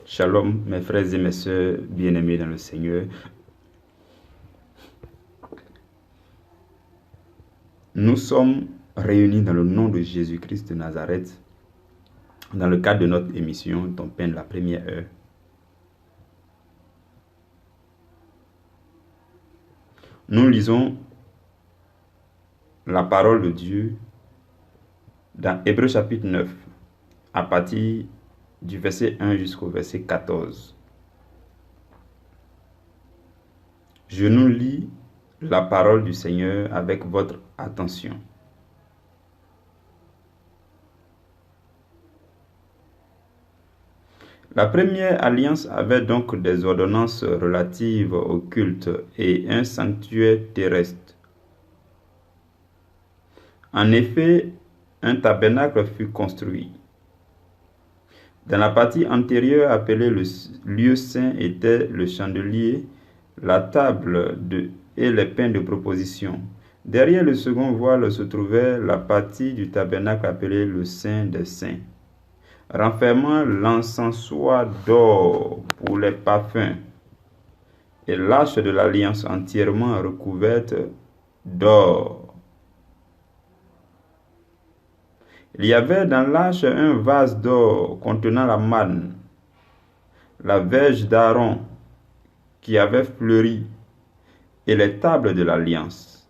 Shalom, mes frères et mes sœurs bien-aimés dans le Seigneur. Nous sommes réunis dans le nom de Jésus-Christ de Nazareth, dans le cadre de notre émission Ton pain de la première heure. Nous lisons la parole de Dieu dans Hébreux chapitre 9, à partir du verset 1 jusqu'au verset 14. Je nous lis la parole du Seigneur avec votre attention. La première alliance avait donc des ordonnances relatives au culte et un sanctuaire terrestre. En effet, un tabernacle fut construit. Dans la partie antérieure appelée le lieu saint était le chandelier, la table et les pains de proposition. Derrière le second voile se trouvait la partie du tabernacle appelée le Saint des Saints, renfermant l'encensoir d'or pour les parfums et l'arche de l'alliance entièrement recouverte d'or. Il y avait dans l'arche un vase d'or contenant la manne, la verge d'Aaron qui avait fleuri, et les tables de l'alliance.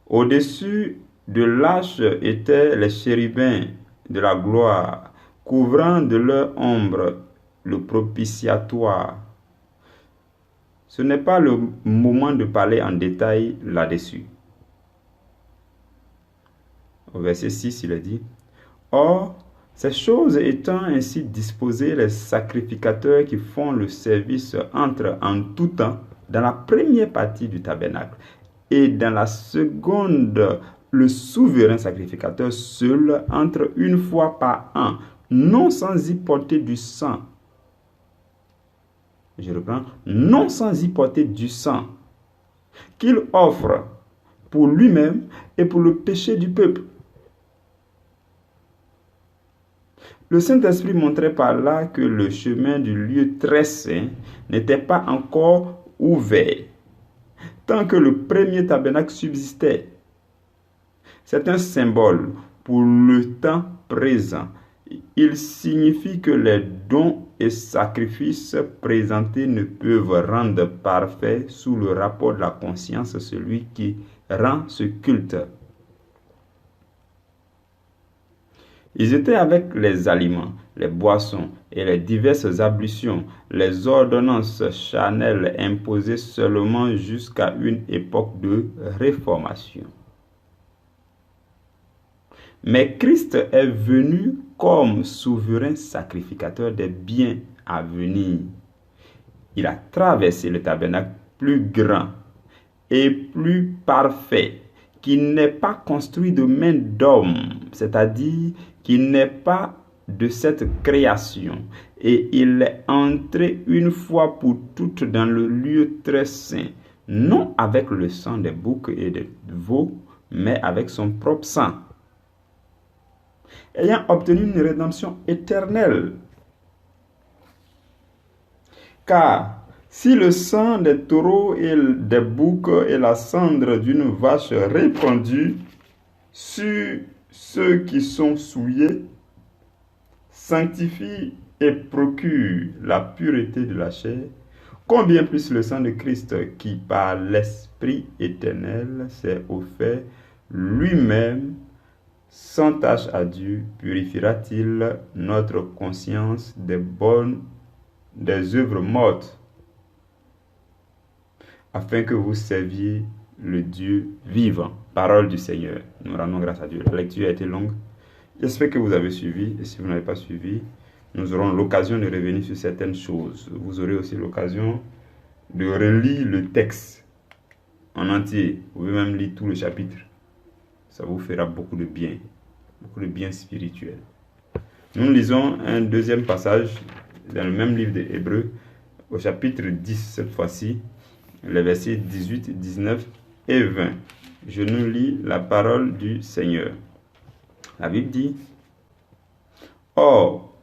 Au-dessus de l'arche étaient les chérubins de la gloire, couvrant de leur ombre le propitiatoire. Ce n'est pas le moment de parler en détail là-dessus. Au verset 6, il est dit: Or, ces choses étant ainsi disposées, les sacrificateurs qui font le service entrent en tout temps dans la première partie du tabernacle, et dans la seconde, le souverain sacrificateur seul entre une fois par an, non sans y porter du sang. Je reprends, non sans y porter du sang, qu'il offre pour lui-même et pour le péché du peuple. Le Saint-Esprit montrait par là que le chemin du lieu très saint n'était pas encore ouvert, tant que le premier tabernacle subsistait. C'est un symbole pour le temps présent. Il signifie que les dons et sacrifices présentés ne peuvent rendre parfait sous le rapport de la conscience celui qui rend ce culte. Ils étaient avec les aliments, les boissons et les diverses ablutions, les ordonnances charnelles imposées seulement jusqu'à une époque de réformation. Mais Christ est venu comme souverain sacrificateur des biens à venir. Il a traversé le tabernacle plus grand et plus parfait, qui n'est pas construit de main d'homme, c'est-à-dire qui n'est pas de cette création, et il est entré une fois pour toutes dans le lieu très saint, non avec le sang des boucs et des veaux, mais avec son propre sang, ayant obtenu une rédemption éternelle. Car si le sang des taureaux et des boucs et la cendre d'une vache répandue sur ceux qui sont souillés sanctifie et procure la pureté de la chair, combien plus le sang de Christ qui par l'Esprit éternel s'est offert lui-même sans tache à Dieu, purifiera-t-il notre conscience des œuvres mortes, afin que vous serviez le Dieu vivant. Parole du Seigneur. Nous rendons grâce à Dieu. La lecture a été longue. J'espère que vous avez suivi. Et si vous n'avez pas suivi, nous aurons l'occasion de revenir sur certaines choses. Vous aurez aussi l'occasion de relire le texte en entier. Vous pouvez même lire tout le chapitre. Ça vous fera beaucoup de bien spirituel. Nous lisons un deuxième passage dans le même livre des Hébreux, au chapitre 10 cette fois-ci, les versets 18, 19 et 20. Je nous lis la parole du Seigneur. La Bible dit: Or,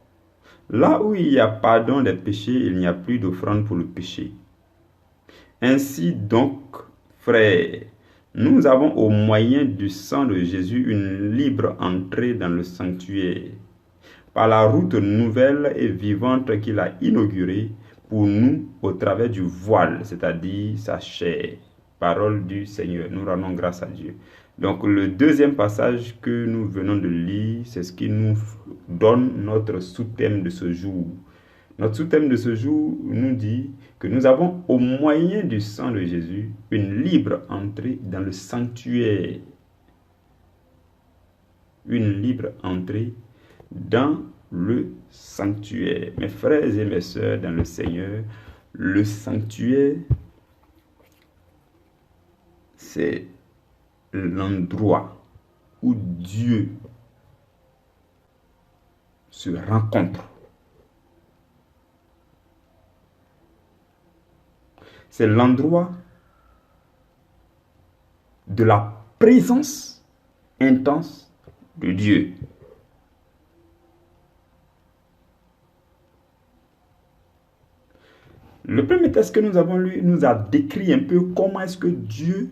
là où il y a pardon des péchés, il n'y a plus d'offrande pour le péché. Ainsi donc, frères, nous avons au moyen du sang de Jésus une libre entrée dans le sanctuaire, par la route nouvelle et vivante qu'il a inaugurée pour nous au travers du voile, c'est-à-dire sa chair. Parole du Seigneur. Nous rendons grâce à Dieu. Donc le deuxième passage que nous venons de lire, c'est ce qui nous donne notre sous-thème de ce jour. Notre sous-thème de ce jour nous dit que nous avons au moyen du sang de Jésus une libre entrée dans le sanctuaire. Une libre entrée dans le sanctuaire. Mes frères et mes sœurs dans le Seigneur, le sanctuaire, c'est l'endroit où Dieu se rencontre. C'est l'endroit de la présence intense de Dieu. Le premier texte que nous avons lu nous a décrit un peu comment est-ce que Dieu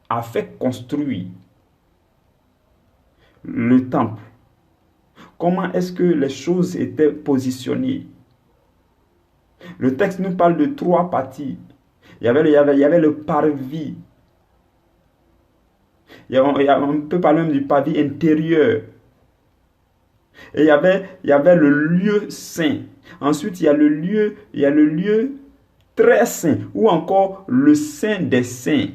a fait construire le temple. Comment est-ce que les choses étaient positionnées. Le texte nous parle de 3 parties. Il y avait le parvis. On peut parler même du parvis intérieur. Et il y avait le lieu saint. Ensuite, il y a le lieu très saint, ou encore le saint des saints.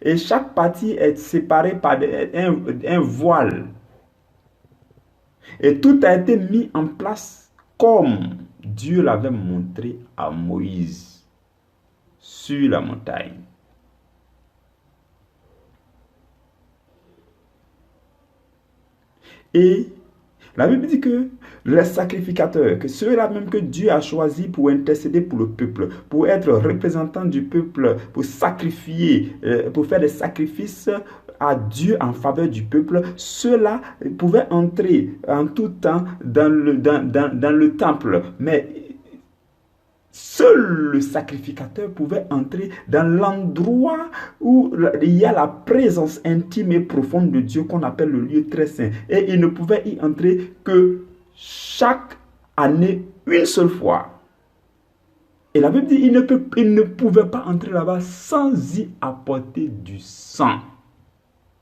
Et chaque partie est séparée par un voile. Et tout a été mis en place comme Dieu l'avait montré à Moïse sur la montagne. Et la Bible dit que les sacrificateurs, que ceux-là même que Dieu a choisis pour intercéder pour le peuple, pour être représentants du peuple, pour sacrifier, pour faire des sacrifices à Dieu en faveur du peuple, ceux-là pouvaient entrer en tout temps dans le temple. Mais seul le sacrificateur pouvait entrer dans l'endroit où il y a la présence intime et profonde de Dieu qu'on appelle le lieu très saint. Et il ne pouvait y entrer que chaque année, une seule fois. Et la Bible dit il ne pouvait pas entrer là-bas sans y apporter du sang.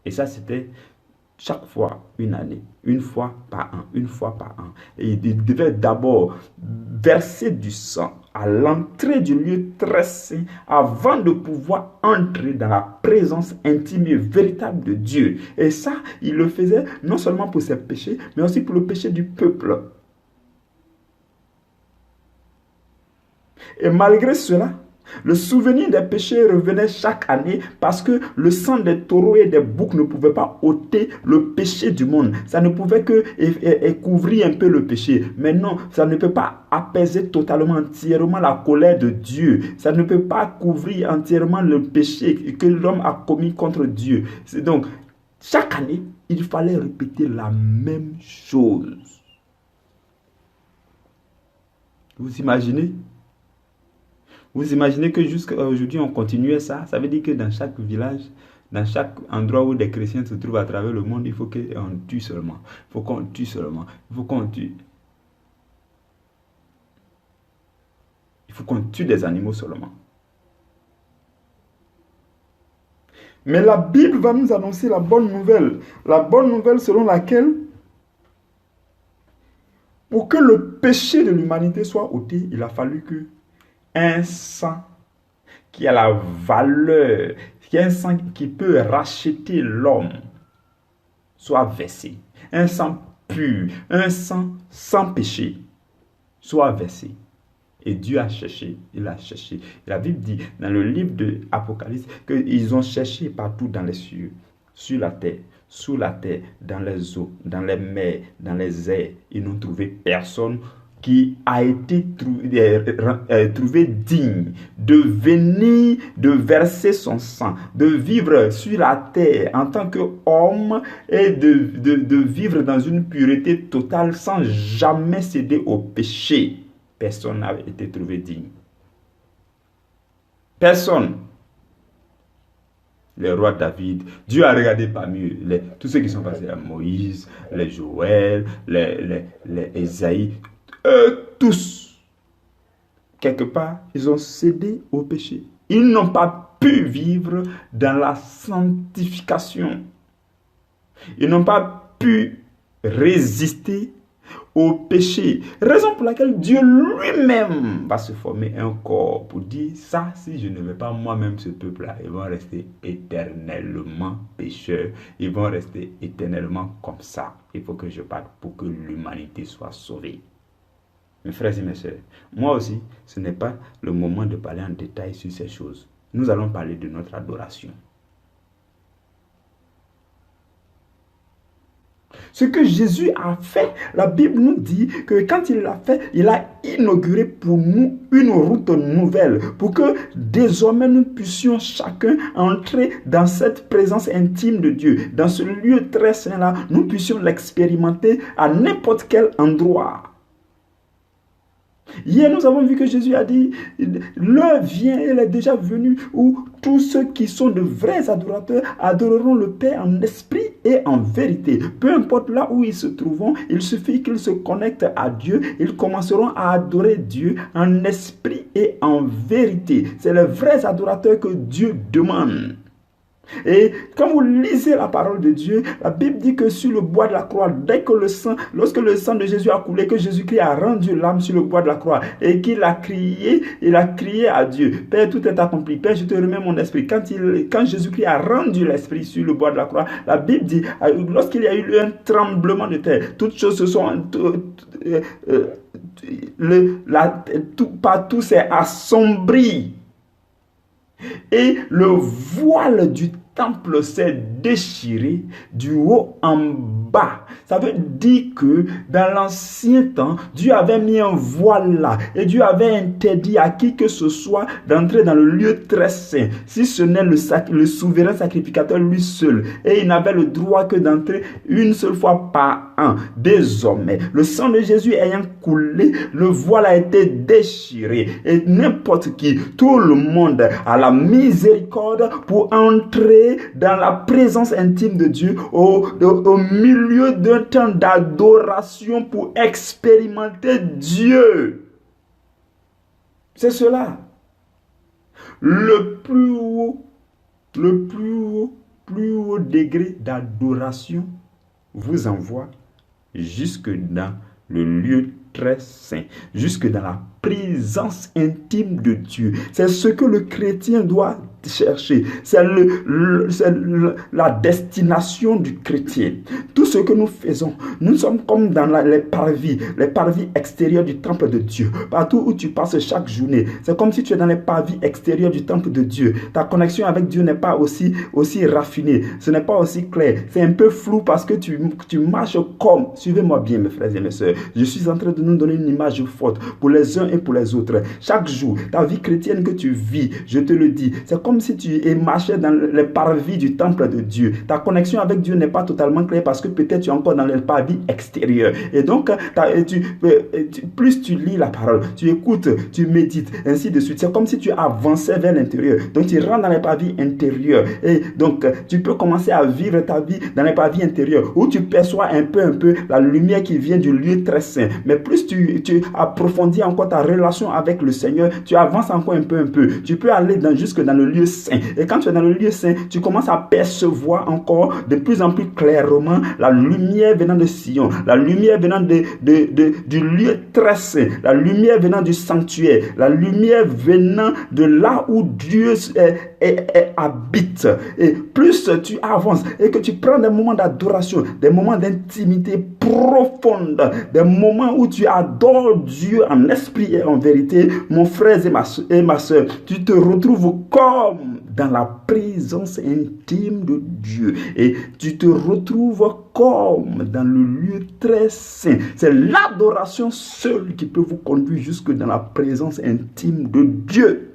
Et ça, c'était chaque fois une année, une fois par an. Et il devait d'abord verser du sang à l'entrée du lieu très saint avant de pouvoir entrer dans la présence intime et véritable de Dieu. Et ça, il le faisait non seulement pour ses péchés, mais aussi pour le péché du peuple. Et malgré cela, le souvenir des péchés revenait chaque année parce que le sang des taureaux et des boucs ne pouvait pas ôter le péché du monde. Ça ne pouvait que couvrir un peu le péché. Mais non, ça ne peut pas apaiser totalement, entièrement la colère de Dieu. Ça ne peut pas couvrir entièrement le péché que l'homme a commis contre Dieu. Donc, chaque année, il fallait répéter la même chose. Vous imaginez? Vous imaginez que jusqu'à aujourd'hui on continuait ça? Ça veut dire que dans chaque village, dans chaque endroit où des chrétiens se trouvent à travers le monde, il faut qu'on tue seulement. Il faut qu'on tue seulement. Il faut qu'on tue. Il faut qu'on tue des animaux seulement. Mais la Bible va nous annoncer la bonne nouvelle. La bonne nouvelle selon laquelle, pour que le péché de l'humanité soit ôté, il a fallu que un sang qui a la valeur, qui est un sang qui peut racheter l'homme, soit versé. Un sang pur, un sang sans péché, soit versé. Et Dieu a cherché, il a cherché. La Bible dit dans le livre de Apocalypse qu'ils ont cherché partout dans les cieux, sur la terre, sous la terre, dans les eaux, dans les mers, dans les airs. Ils n'ont trouvé personne qui a été trouvé digne de venir, de verser son sang, de vivre sur la terre en tant qu'homme et de vivre dans une pureté totale sans jamais céder au péché. Personne n'a été trouvé digne. Personne. Le roi David, Dieu a regardé parmi eux, tous ceux qui sont passés à Moïse, les Joël, les Ésaïe, eux tous, quelque part, ils ont cédé au péché. Ils n'ont pas pu vivre dans la sanctification. Ils n'ont pas pu résister au péché. Raison pour laquelle Dieu lui-même va se former un corps pour dire ça, si je ne vais pas moi-même ce peuple-là, ils vont rester éternellement pécheurs. Ils vont rester éternellement comme ça. Il faut que je parte pour que l'humanité soit sauvée. Mes frères et mes sœurs, moi aussi, ce n'est pas le moment de parler en détail sur ces choses. Nous allons parler de notre adoration. Ce que Jésus a fait, la Bible nous dit que quand il l'a fait, il a inauguré pour nous une route nouvelle pour que désormais nous puissions chacun entrer dans cette présence intime de Dieu, dans ce lieu très saint-là, nous puissions l'expérimenter à n'importe quel endroit. Hier, nous avons vu que Jésus a dit, l'heure vient, elle est déjà venue, où tous ceux qui sont de vrais adorateurs adoreront le Père en esprit et en vérité. Peu importe là où ils se trouveront, il suffit qu'ils se connectent à Dieu, ils commenceront à adorer Dieu en esprit et en vérité. C'est les vrais adorateurs que Dieu demande. Et quand vous lisez la parole de Dieu, la Bible dit que sur le bois de la croix, lorsque le sang de Jésus a coulé, que Jésus-Christ a rendu l'âme sur le bois de la croix et qu'il a crié, il a crié à Dieu, Père, tout est accompli, Père, je te remets mon esprit. Quand Jésus-Christ a rendu l'esprit sur le bois de la croix, la Bible dit, lorsqu'il y a eu un tremblement de terre, toutes choses se sont partout s'est assombri. Et le voile du temple s'est déchiré du haut en bas. Ça veut dire que dans l'ancien temps, Dieu avait mis un voile là et Dieu avait interdit à qui que ce soit d'entrer dans le lieu très saint, si ce n'est le souverain sacrificateur lui seul. Et il n'avait le droit que d'entrer une seule fois par an. Désormais, le sang de Jésus ayant coulé, le voile a été déchiré et n'importe qui, tout le monde a la miséricorde pour entrer dans la présence intime de Dieu au milieu d'un temps d'adoration pour expérimenter Dieu. C'est cela. Le plus haut degré d'adoration vous envoie jusque dans le lieu très saint, jusque dans la présence intime de Dieu. C'est ce que le chrétien doit chercher. C'est la destination du chrétien. Tout ce que nous faisons, nous sommes comme dans les parvis extérieurs du temple de Dieu. Partout où tu passes chaque journée, c'est comme si tu es dans les parvis extérieurs du temple de Dieu. Ta connexion avec Dieu n'est pas aussi raffinée. Ce n'est pas aussi clair. C'est un peu flou parce que tu marches comme... Suivez-moi bien, mes frères et mes sœurs. Je suis en train de nous donner une image forte pour les uns et pour les autres. Chaque jour, ta vie chrétienne que tu vis, je te le dis, c'est comme si tu marchais dans les parvis du temple de Dieu. Ta connexion avec Dieu n'est pas totalement claire parce que peut-être tu es encore dans les parvis extérieurs. Et donc, plus tu lis la parole, tu écoutes, tu médites, ainsi de suite. C'est comme si tu avançais vers l'intérieur. Donc, tu rentres dans les parvis intérieurs. Et donc, tu peux commencer à vivre ta vie dans les parvis intérieurs où tu perçois un peu la lumière qui vient du lieu très saint. Mais plus tu approfondis encore ta relation avec le Seigneur, tu avances encore un peu. Tu peux aller jusque dans le lieu saint. Et quand tu es dans le lieu saint, tu commences à percevoir encore de plus en plus clairement la lumière venant de Sion, la lumière venant du lieu très saint, la lumière venant du sanctuaire, la lumière venant de là où Dieu habite. Et plus tu avances et que tu prends des moments d'adoration, des moments d'intimité profonde, des moments où tu adores Dieu en esprit et en vérité, mon frère et ma soeur, tu te retrouves comme dans la présence intime de Dieu. Et tu te retrouves comme dans le lieu très saint. C'est l'adoration seule qui peut vous conduire jusque dans la présence intime de Dieu.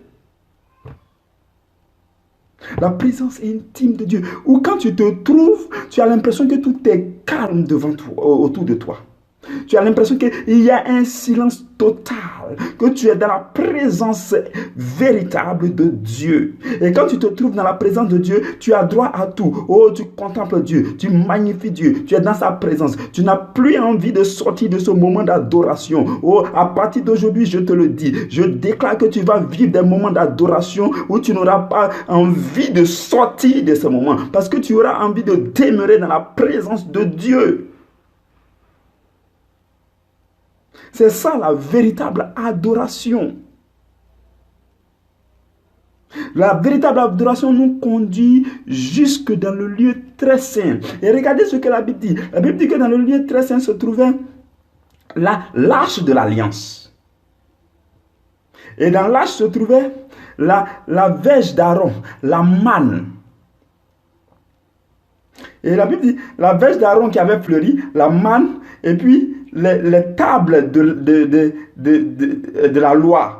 La présence intime de Dieu. Ou quand tu te trouves, tu as l'impression que tout est calme devant toi, autour de toi. Tu as l'impression qu'il y a un silence total, que tu es dans la présence véritable de Dieu. Et quand tu te trouves dans la présence de Dieu, tu as droit à tout. Oh, tu contemples Dieu, tu magnifies Dieu, tu es dans sa présence. Tu n'as plus envie de sortir de ce moment d'adoration. Oh, à partir d'aujourd'hui, je te le dis, je déclare que tu vas vivre des moments d'adoration où tu n'auras pas envie de sortir de ce moment, parce que tu auras envie de demeurer dans la présence de Dieu. C'est ça la véritable adoration. La véritable adoration nous conduit jusque dans le lieu très saint. Et regardez ce que la Bible dit. La Bible dit que dans le lieu très saint se trouvait l'arche de l'alliance. Et dans l'arche se trouvait la verge d'Aaron, la manne. Et la Bible dit, la verge d'Aaron qui avait fleuri, la manne, et puis les tables de la loi.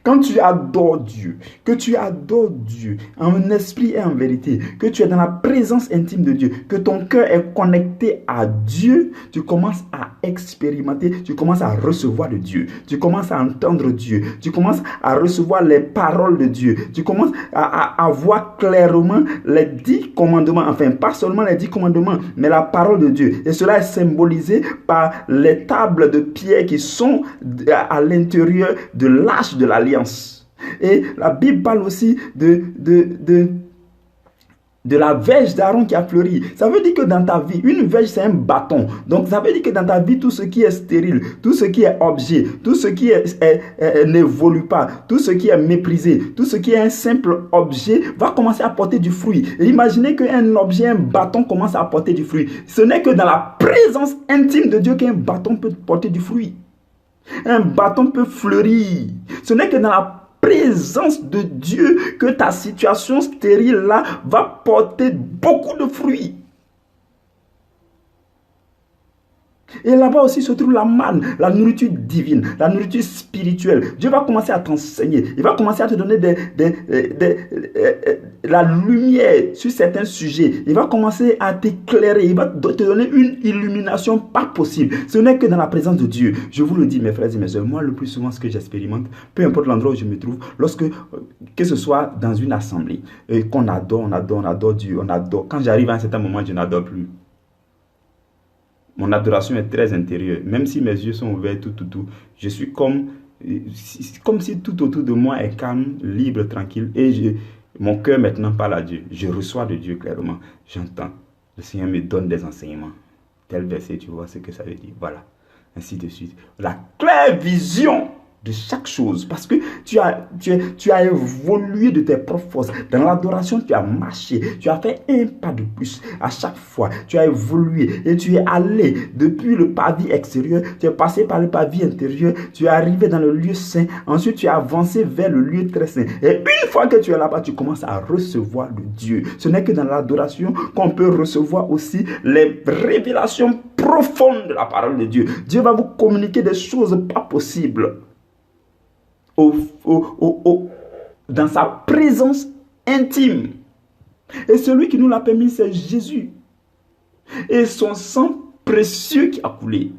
Quand tu adores Dieu, que tu adores Dieu en esprit et en vérité, que tu es dans la présence intime de Dieu, que ton cœur est connecté à Dieu, tu commences à expérimenter, tu commences à recevoir de Dieu, tu commences à entendre Dieu, tu commences à recevoir les paroles de Dieu, tu commences à voir clairement les 10 commandements, enfin pas seulement les 10 commandements, mais la parole de Dieu. Et cela est symbolisé par les tables de pierre qui sont à l'intérieur de l'arche de l'alliance. Et la Bible parle aussi de la verge d'Aaron qui a fleuri. Ça veut dire que dans ta vie, une verge c'est un bâton. Donc ça veut dire que dans ta vie, tout ce qui est stérile, tout ce qui est objet, tout ce qui n'évolue pas, tout ce qui est méprisé, tout ce qui est un simple objet va commencer à porter du fruit. Et imaginez qu'un objet, un bâton commence à porter du fruit. Ce n'est que dans la présence intime de Dieu qu'un bâton peut porter du fruit. Un bâton peut fleurir. Ce n'est que dans la présence de Dieu que ta situation stérile là va porter beaucoup de fruits. Et là-bas aussi se trouve la manne, la nourriture divine, la nourriture spirituelle. Dieu va commencer à t'enseigner. Il va commencer à te donner la lumière sur certains sujets. Il va commencer à t'éclairer. Il va te donner une illumination pas possible. Ce n'est que dans la présence de Dieu. Je vous le dis, mes frères et mes soeurs, moi, le plus souvent, ce que j'expérimente, peu importe l'endroit où je me trouve, que ce soit dans une assemblée, qu'on adore Dieu, on adore. Quand j'arrive à un certain moment, je n'adore plus. Mon adoration est très intérieure. Même si mes yeux sont ouverts, je suis comme si tout autour de moi est calme, libre, tranquille. Et mon cœur maintenant parle à Dieu. Je reçois de Dieu clairement. J'entends. Le Seigneur me donne des enseignements. Tel verset, tu vois ce que ça veut dire. Voilà. Ainsi de suite. La claire vision de chaque chose, parce que tu as évolué de tes propres forces. Dans l'adoration, tu as marché, tu as fait un pas de plus à chaque fois. Tu as évolué et tu es allé depuis le pavis extérieur, tu es passé par le pavis intérieur, tu es arrivé dans le lieu saint, ensuite tu es avancé vers le lieu très saint. Et une fois que tu es là-bas, tu commences à recevoir de Dieu. Ce n'est que dans l'adoration qu'on peut recevoir aussi les révélations profondes de la parole de Dieu. Dieu va vous communiquer des choses pas possibles. Dans sa présence intime. Et celui qui nous l'a permis, c'est Jésus. Et son sang précieux qui a coulé.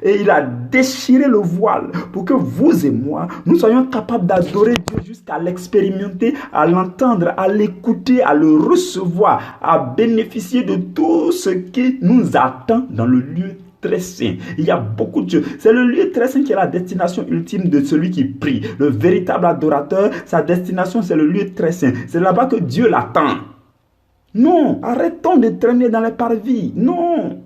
Et il a déchiré le voile pour que vous et moi, nous soyons capables d'adorer Dieu jusqu'à l'expérimenter, à l'entendre, à l'écouter, à le recevoir, à bénéficier de tout ce qui nous attend dans le lieu très saint. Il y a beaucoup de choses. C'est le lieu très saint qui est la destination ultime de celui qui prie. Le véritable adorateur, sa destination, c'est le lieu très saint. C'est là-bas que Dieu l'attend. Non, arrêtons de traîner dans les parvis. Non.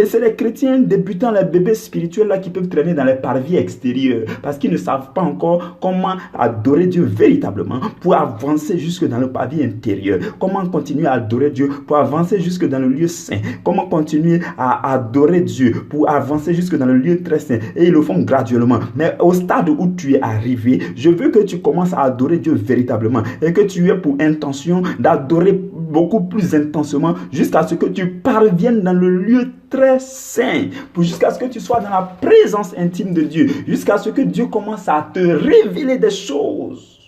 C'est les chrétiens débutants, les bébés spirituels là qui peuvent traîner dans les parvis extérieurs parce qu'ils ne savent pas encore comment adorer Dieu véritablement pour avancer jusque dans le parvis intérieur. Comment continuer à adorer Dieu pour avancer jusque dans le lieu saint. Comment continuer à adorer Dieu pour avancer jusque dans le lieu très saint. Et ils le font graduellement. Mais au stade où tu es arrivé, je veux que tu commences à adorer Dieu véritablement et que tu aies pour intention d'adorer beaucoup plus intensément jusqu'à ce que tu parviennes dans le lieu très saint, jusqu'à ce que tu sois dans la présence intime de Dieu, jusqu'à ce que Dieu commence à te révéler des choses.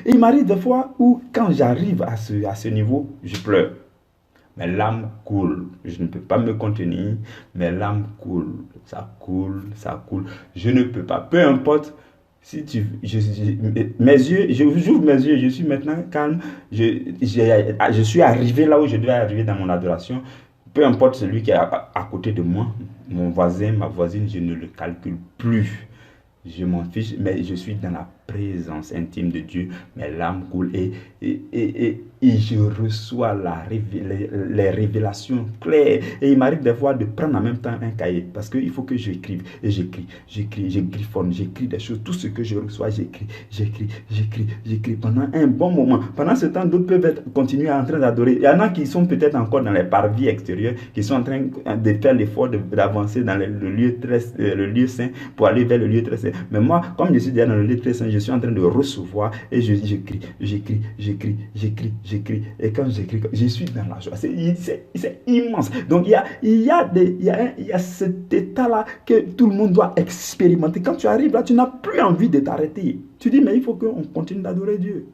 Et il m'arrive des fois où quand j'arrive à ce niveau, je pleure. Mes larmes coulent. Je ne peux pas me contenir. Mes larmes coulent. Ça coule, ça coule. Je ne peux pas. Peu importe. Si tu, mes yeux, j'ouvre mes yeux, je suis maintenant calme. Je suis arrivé là où je devais arriver dans mon adoration. Peu importe celui qui est à côté de moi, mon voisin, ma voisine, je ne le calcule plus. Je m'en fiche, mais je suis dans la présence intime de Dieu. Mes larmes coulent et je reçois les révélations claires. Et il m'arrive des fois de prendre en même temps un cahier parce qu'il faut que j'écrive. Et j'écris, je griffonne, j'écris des choses. Tout ce que je reçois, j'écris pendant un bon moment. Pendant ce temps, d'autres peuvent continuer en train d'adorer. Il y en a qui sont peut-être encore dans les parvis extérieurs, qui sont en train de faire l'effort d'avancer dans le lieu saint pour aller vers le lieu très saint. Mais moi, comme je suis déjà dans le lieu très saint, je suis en train de recevoir et j'écris. Et quand j'écris, je suis dans la joie. C'est immense. Donc, il y a cet état-là que tout le monde doit expérimenter. Quand tu arrives là, tu n'as plus envie de t'arrêter. Tu dis, mais il faut qu'on continue d'adorer Dieu.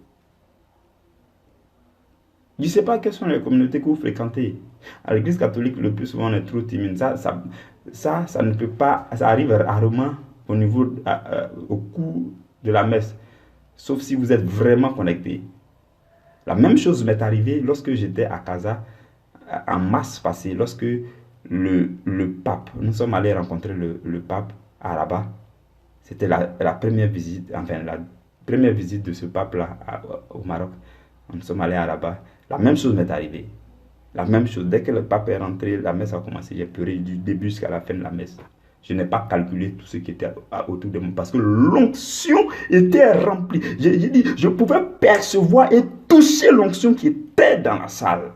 Je ne sais pas quelles sont les communautés que vous fréquentez. À l'église catholique, le plus souvent, on est trop timide. Ça ne peut pas, ça arrive rarement au niveau, au cours de la messe. Sauf si vous êtes vraiment connecté. La même chose m'est arrivée lorsque j'étais à Casa, en mars passé, lorsque le pape, nous sommes allés rencontrer le pape à Rabat. C'était la première visite, enfin la première visite de ce pape-là au Maroc. Nous sommes allés à Rabat. La même chose m'est arrivée. La même chose. Dès que le pape est rentré, la messe a commencé. J'ai pleuré du début jusqu'à la fin de la messe. Je n'ai pas calculé tout ce qui était autour de moi parce que l'onction était remplie. J'ai dit, je pouvais percevoir et toucher l'onction qui était dans la salle,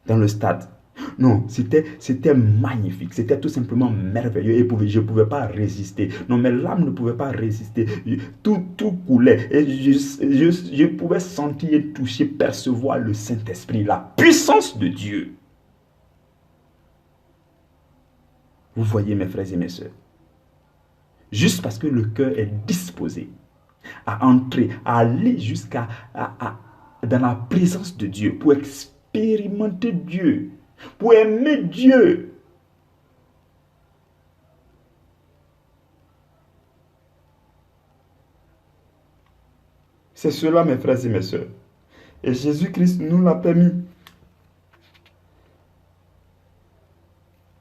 dans le stade. Non, c'était magnifique. C'était tout simplement merveilleux et je ne pouvais pas résister. Non, mes larmes ne pouvaient pas résister. Tout coulait et je pouvais sentir, toucher, percevoir le Saint-Esprit, la puissance de Dieu. Vous voyez, mes frères et mes sœurs, juste parce que le cœur est disposé à entrer, à aller jusqu'à dans la présence de Dieu, pour expérimenter Dieu, pour aimer Dieu. C'est cela, mes frères et mes sœurs. Et Jésus-Christ nous l'a permis.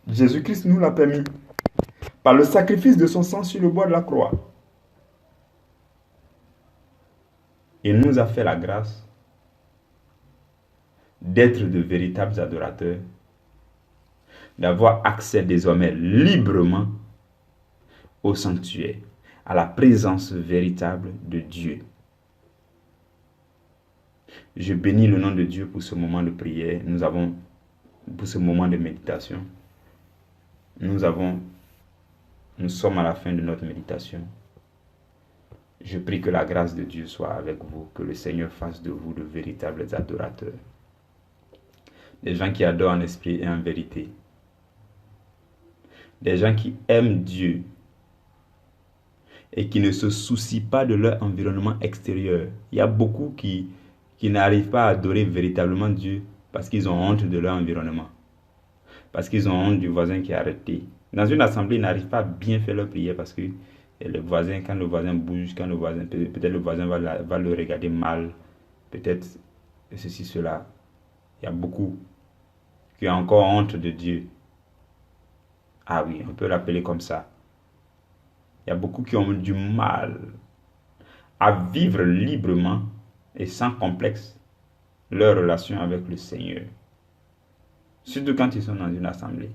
Jésus-Christ nous l'a permis par le sacrifice de son sang sur le bois de la croix. Il nous a fait la grâce d'être de véritables adorateurs, d'avoir accès désormais librement au sanctuaire, à la présence véritable de Dieu. Je bénis le nom de Dieu pour ce moment de prière. Pour ce moment de méditation. Nous sommes à la fin de notre méditation. Je prie que la grâce de Dieu soit avec vous, que le Seigneur fasse de vous de véritables adorateurs. Des gens qui adorent en esprit et en vérité. Des gens qui aiment Dieu et qui ne se soucient pas de leur environnement extérieur. Il y a beaucoup qui n'arrivent pas à adorer véritablement Dieu parce qu'ils ont honte de leur environnement. Parce qu'ils ont honte du voisin qui est arrêté. Dans une assemblée, ils n'arrivent pas à bien faire leur prière parce que le voisin, quand le voisin bouge, peut-être le voisin va le regarder mal, peut-être ceci, cela. Il y a beaucoup qui ont encore honte de Dieu. Ah oui, on peut l'appeler comme ça. Il y a beaucoup qui ont du mal à vivre librement et sans complexe leur relation avec le Seigneur. Surtout quand ils sont dans une assemblée.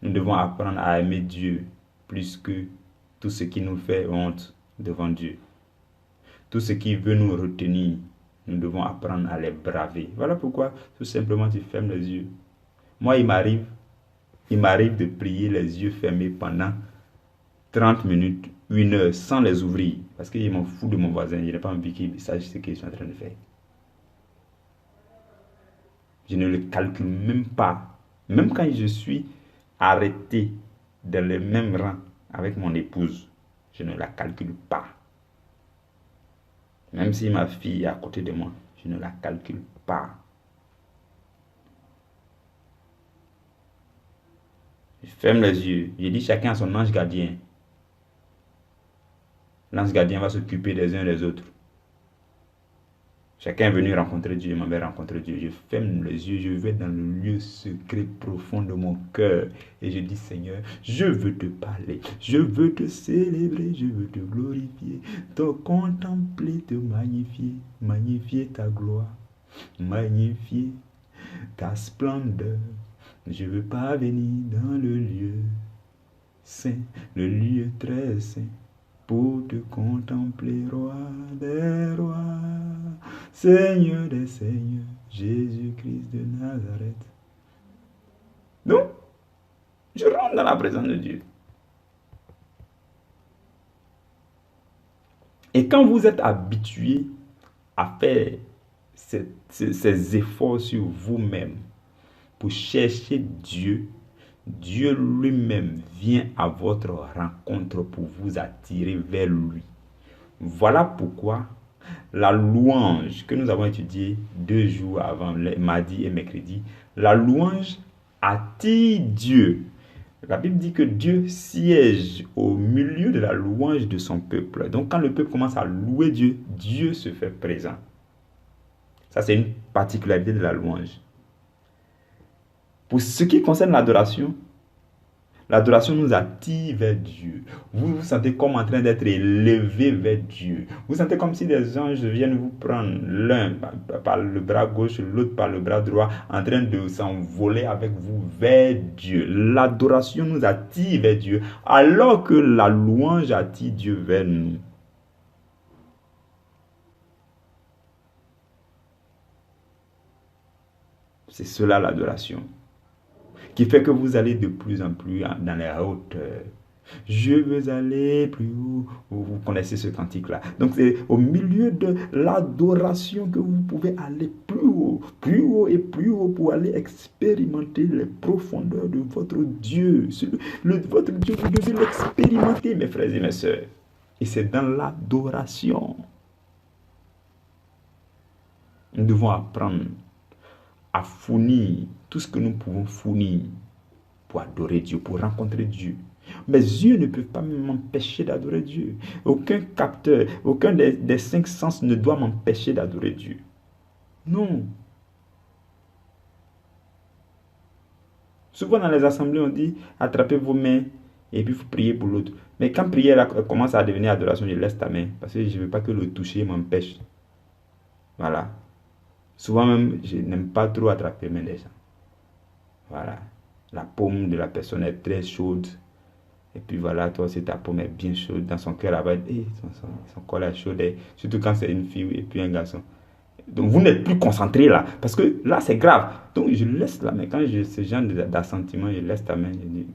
Nous devons apprendre à aimer Dieu plus que tout ce qui nous fait honte devant Dieu. Tout ce qui veut nous retenir, nous devons apprendre à les braver. Voilà pourquoi tout simplement tu fermes les yeux. Moi, il m'arrive de prier les yeux fermés pendant 30 minutes, 1 heure, sans les ouvrir. Parce que je m'en fous de mon voisin. Je n'ai pas envie qu'il sache ce que je suis en train de faire. Je ne le calcule même pas. Même quand je suis arrêté dans le même rang avec mon épouse, je ne la calcule pas. Même si ma fille est à côté de moi, je ne la calcule pas. Je ferme les yeux. Je dis chacun a son ange gardien. L'ange gardien va s'occuper des uns des autres. Chacun est venu rencontrer Dieu, m'en vais rencontrer Dieu. Je ferme les yeux, je vais dans le lieu secret profond de mon cœur. Et je dis, Seigneur, je veux te parler, je veux te célébrer, je veux te glorifier, te contempler, te magnifier, magnifier ta gloire, magnifier ta splendeur. Je veux pas venir dans le lieu saint, le lieu très saint, pour te contempler, roi des rois, Seigneur des seigneurs, Jésus-Christ de Nazareth. Donc, je rentre dans la présence de Dieu. Et quand vous êtes habitué à faire ces efforts sur vous-même pour chercher Dieu, Dieu lui-même vient à votre rencontre pour vous attirer vers lui. Voilà pourquoi la louange que nous avons étudiée 2 jours avant, mardi et mercredi, la louange attire Dieu. La Bible dit que Dieu siège au milieu de la louange de son peuple. Donc quand le peuple commence à louer Dieu, Dieu se fait présent. Ça, c'est une particularité de la louange. Pour ce qui concerne l'adoration nous attire vers Dieu. Vous vous sentez comme en train d'être élevé vers Dieu. Vous sentez comme si des anges viennent vous prendre, l'un par le bras gauche, l'autre par le bras droit, en train de s'envoler avec vous vers Dieu. L'adoration nous attire vers Dieu, alors que la louange attire Dieu vers nous. C'est cela l'adoration, qui fait que vous allez de plus en plus dans les hauteurs. Je veux aller plus haut. Vous connaissez ce cantique-là. Donc c'est au milieu de l'adoration que vous pouvez aller plus haut et plus haut pour aller expérimenter les profondeurs de votre Dieu. Votre Dieu, vous devez l'expérimenter, mes frères et mes sœurs. Et c'est dans l'adoration. Nous devons apprendre à fournir tout ce que nous pouvons fournir pour adorer Dieu, pour rencontrer Dieu. Mes yeux ne peuvent pas m'empêcher d'adorer Dieu. Aucun capteur, aucun des 5 sens ne doit m'empêcher d'adorer Dieu. Non. Souvent dans les assemblées, on dit attrapez vos mains et puis vous priez pour l'autre. Mais quand prière commence à devenir adoration, je laisse ta main parce que je ne veux pas que le toucher m'empêche. Voilà. Souvent même, je n'aime pas trop attraper les mains des gens. Voilà. La paume de la personne est très chaude. Et puis voilà, toi aussi ta paume est bien chaude. Dans son cœur là-bas, son corps est chaud. Surtout quand c'est une fille et puis un garçon. Donc vous n'êtes plus concentré là. Parce que là, c'est grave. Donc je laisse la main. Quand j'ai ce genre d'assentiment, je laisse ta main. Je dis,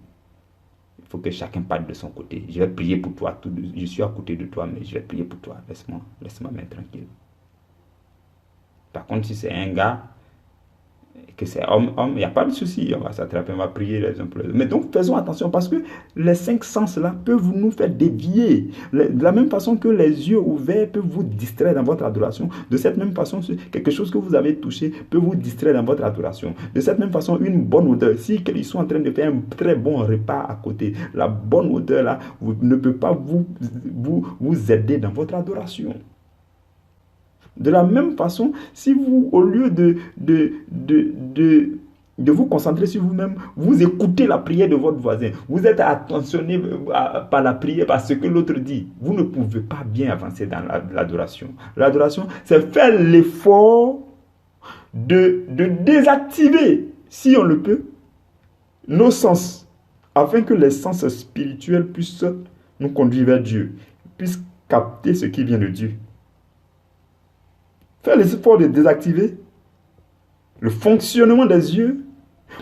il faut que chacun parte de son côté. Je vais prier pour toi. Je suis à côté de toi, mais je vais prier pour toi. Laisse-moi main tranquille. Par contre, si c'est un gars, que c'est homme, il n'y a pas de souci, on va s'attraper, on va prier les uns pour les autres. Mais donc, faisons attention parce que les 5 sens-là peuvent nous faire dévier. De la même façon que les yeux ouverts peuvent vous distraire dans votre adoration, de cette même façon, quelque chose que vous avez touché peut vous distraire dans votre adoration. De cette même façon, une bonne odeur, si ils sont en train de faire un très bon repas à côté, la bonne odeur-là ne peut pas vous aider dans votre adoration. De la même façon, si vous, au lieu de vous concentrer sur vous-même, vous écoutez la prière de votre voisin, vous êtes attentionné par la prière, par ce que l'autre dit, vous ne pouvez pas bien avancer dans l'adoration. L'adoration, c'est faire l'effort de désactiver si on le peut, nos sens, afin que les sens spirituels puissent nous conduire vers Dieu, puissent capter ce qui vient de Dieu. Faire l'effort de désactiver le fonctionnement des yeux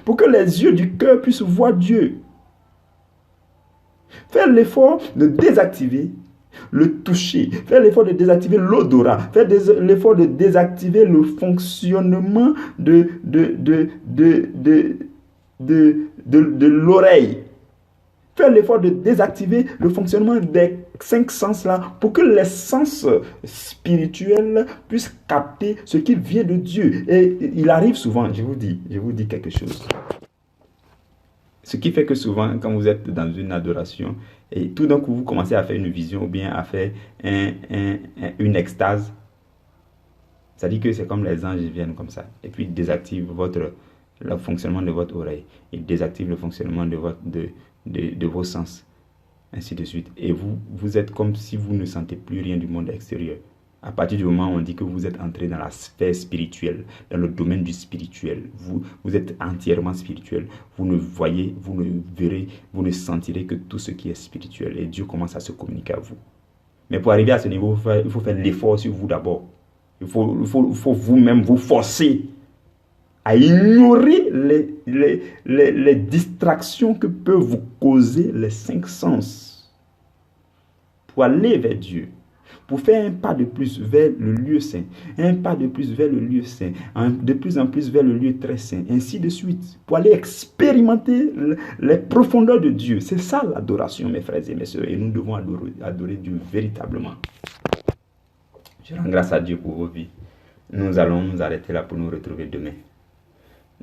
pour que les yeux du cœur puissent voir Dieu. Faire l'effort de désactiver le toucher, faire l'effort de désactiver l'odorat, faire l'effort de désactiver le fonctionnement de l'oreille. Faire l'effort de désactiver le fonctionnement des 5 sens là pour que les sens spirituels puissent capter ce qui vient de Dieu. Et il arrive souvent, je vous dis quelque chose. Ce qui fait que souvent, quand vous êtes dans une adoration, et tout d'un coup, vous commencez à faire une vision ou bien à faire une extase, ça dit que c'est comme les anges viennent comme ça. Et puis, ils désactivent le fonctionnement de votre oreille. Ils désactivent le fonctionnement de vos sens. Ainsi de suite. Et vous êtes comme si vous ne sentez plus rien du monde extérieur. À partir du moment où on dit que vous êtes entré dans la sphère spirituelle, dans le domaine du spirituel, vous êtes entièrement spirituel. Vous ne voyez, vous ne verrez, vous ne sentirez que tout ce qui est spirituel. Et Dieu commence à se communiquer à vous. Mais pour arriver à ce niveau, il faut faire l'effort sur vous d'abord. Il faut vous-même vous forcer à ignorer les distractions que peuvent vous causer les 5 sens pour aller vers Dieu. Pour faire un pas de plus vers le lieu saint, un pas de plus vers le lieu saint, de plus en plus vers le lieu très saint, ainsi de suite, pour aller expérimenter les profondeurs de Dieu. C'est ça l'adoration, mes frères et mes sœurs, et nous devons adorer Dieu véritablement. Je rends grâce à Dieu pour vos vies. Nous allons nous arrêter là pour nous retrouver demain.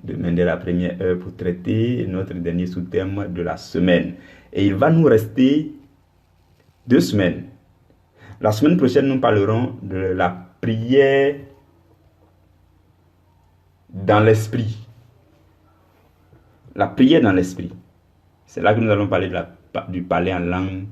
Demain dès la première heure pour traiter notre dernier sous-thème de la semaine. Et il va nous rester 2 semaines. La semaine prochaine, nous parlerons de la prière dans l'esprit. La prière dans l'esprit. C'est là que nous allons parler du parler en langue,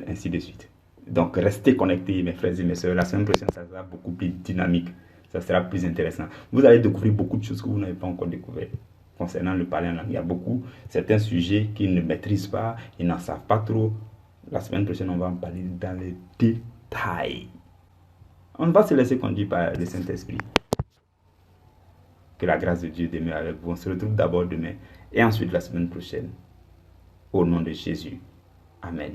ainsi de suite. Donc, restez connectés, mes frères et mes sœurs. La semaine prochaine, ça sera beaucoup plus dynamique. Ça sera plus intéressant. Vous allez découvrir beaucoup de choses que vous n'avez pas encore découvert concernant le parler en langue. Il y a certains sujets qu'ils ne maîtrisent pas, ils n'en savent pas trop. La semaine prochaine, on va en parler dans les détails. On va se laisser conduire par le Saint-Esprit. Que la grâce de Dieu demeure avec vous. On se retrouve d'abord demain et ensuite la semaine prochaine. Au nom de Jésus. Amen.